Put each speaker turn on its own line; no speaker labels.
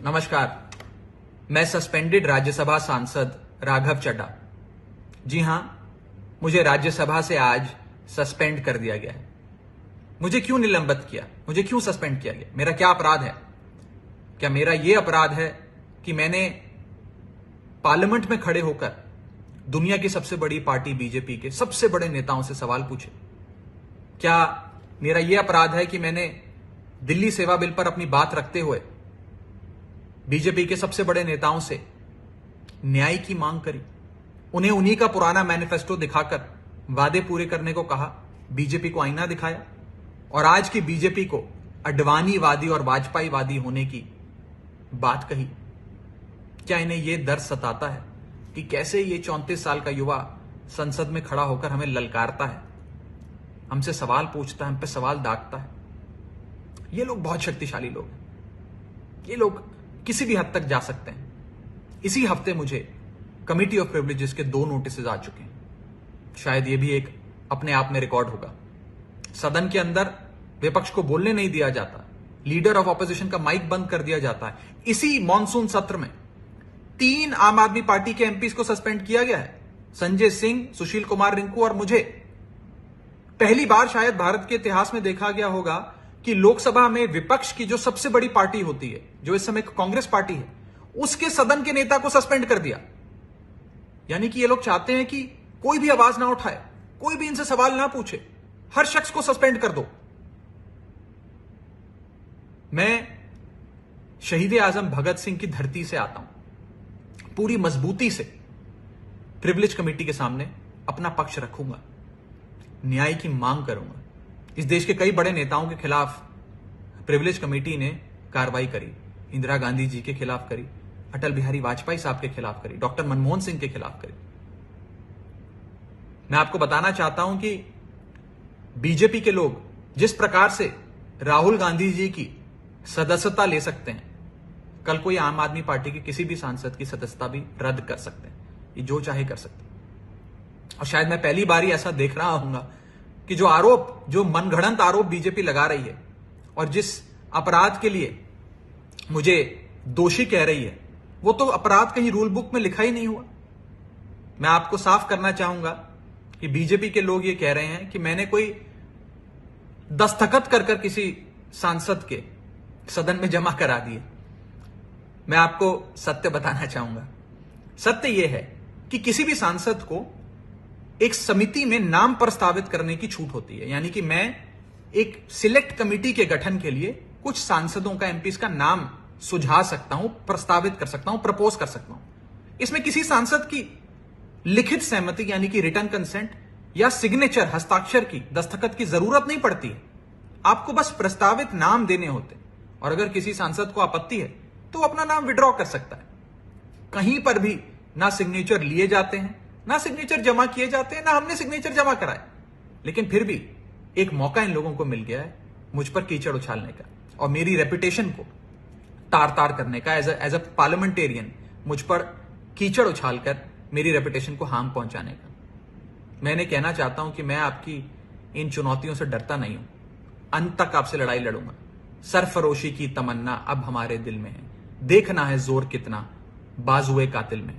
नमस्कार। मैं सस्पेंडेड राज्यसभा सांसद राघव चड्ढा। जी हां, मुझे राज्यसभा से आज सस्पेंड कर दिया गया है। मुझे क्यों निलंबित किया, मुझे क्यों सस्पेंड किया गया, मेरा क्या अपराध है? क्या मेरा यह अपराध है कि मैंने पार्लियामेंट में खड़े होकर दुनिया की सबसे बड़ी पार्टी बीजेपी के सबसे बड़े नेताओं से सवाल पूछे? क्या मेरा यह अपराध है कि मैंने दिल्ली सेवा बिल पर अपनी बात रखते हुए बीजेपी के सबसे बड़े नेताओं से न्याय की मांग करी, उन्हें उन्हीं का पुराना मैनिफेस्टो दिखाकर वादे पूरे करने को कहा, बीजेपी को आईना दिखाया और आज की बीजेपी को अडवाणीवादी और वाजपेयीवादी होने की बात कही? क्या इन्हें यह दर्द सताता है कि कैसे ये 34 साल का युवा संसद में खड़ा होकर हमें ललकारता है, हमसे सवाल पूछता है, हम पे सवाल दागता है? ये लोग बहुत शक्तिशाली लोग हैं, ये लोग किसी भी हद तक जा सकते हैं। इसी हफ्ते मुझे कमिटी ऑफ प्रिविलेजेस के 2 नोटिस आ चुके हैं। शायद ये भी एक अपने आप में रिकॉर्ड होगा। सदन के अंदर विपक्ष को बोलने नहीं दिया जाता, लीडर ऑफ ऑपोजिशन का माइक बंद कर दिया जाता है। इसी मॉनसून सत्र में 3 आम आदमी पार्टी के एमपीज को सस्पेंड किया गया है, संजय सिंह, सुशील कुमार रिंकू और मुझे। पहली बार शायद भारत के इतिहास में देखा गया होगा कि लोकसभा में विपक्ष की जो सबसे बड़ी पार्टी होती है, जो इस समय कांग्रेस पार्टी है, उसके सदन के नेता को सस्पेंड कर दिया। यानी कि ये लोग चाहते हैं कि कोई भी आवाज ना उठाए, कोई भी इनसे सवाल ना पूछे, हर शख्स को सस्पेंड कर दो। मैं शहीद आजम भगत सिंह की धरती से आता हूं, पूरी मजबूती से प्रिविलेज कमेटी के सामने अपना पक्ष रखूंगा, न्याय की मांग करूंगा। इस देश के कई बड़े नेताओं के खिलाफ प्रिविलेज कमेटी ने कार्रवाई करी, इंदिरा गांधी जी के खिलाफ करी, अटल बिहारी वाजपेयी साहब के खिलाफ करी, डॉक्टर मनमोहन सिंह के खिलाफ करी। मैं आपको बताना चाहता हूं कि बीजेपी के लोग जिस प्रकार से राहुल गांधी जी की सदस्यता ले सकते हैं, कल कोई आम आदमी पार्टी के किसी भी सांसद की सदस्यता भी रद्द कर सकते हैं। ये जो चाहे कर सकते हैं। और शायद मैं पहली बार ही ऐसा देख रहा हूंगा कि जो मनगढ़ंत आरोप बीजेपी लगा रही है और जिस अपराध के लिए मुझे दोषी कह रही है, वो तो अपराध कहीं रूल बुक में लिखा ही नहीं हुआ। मैं आपको साफ करना चाहूंगा कि बीजेपी के लोग ये कह रहे हैं कि मैंने कोई दस्तखत कर किसी सांसद के सदन में जमा करा दिए। मैं आपको सत्य बताना चाहूंगा। सत्य यह है कि किसी भी सांसद को एक समिति में नाम प्रस्तावित करने की छूट होती है। यानी कि मैं एक सिलेक्ट कमेटी के गठन के लिए कुछ सांसदों का, एमपीज का नाम सुझा सकता हूं, प्रस्तावित कर सकता हूं, प्रपोज कर सकता हूं। इसमें किसी सांसद की लिखित सहमति यानी कि रिटर्न कंसेंट या सिग्नेचर, हस्ताक्षर की, दस्तखत की जरूरत नहीं पड़ती है। आपको बस प्रस्तावित नाम देने होते और अगर किसी सांसद को आपत्ति है तो अपना नाम विड्रॉ कर सकता है। कहीं पर भी ना सिग्नेचर लिए जाते हैं, ना सिग्नेचर जमा किए जाते हैं, ना हमने सिग्नेचर जमा कराए। लेकिन फिर भी एक मौका इन लोगों को मिल गया है मुझ पर कीचड़ उछालने का और मेरी रेपुटेशन को तार तार करने का। एज अ पार्लियामेंटेरियन मुझ पर कीचड़ उछालकर मेरी रेपुटेशन को हार्म पहुंचाने का। मैंने कहना चाहता हूं कि मैं आपकी इन चुनौतियों से डरता नहीं हूं, अंत तक आपसे लड़ाई लड़ूंगा। सरफरोशी की तमन्ना अब हमारे दिल में है, देखना है जोर कितना बाजुए कातिल में।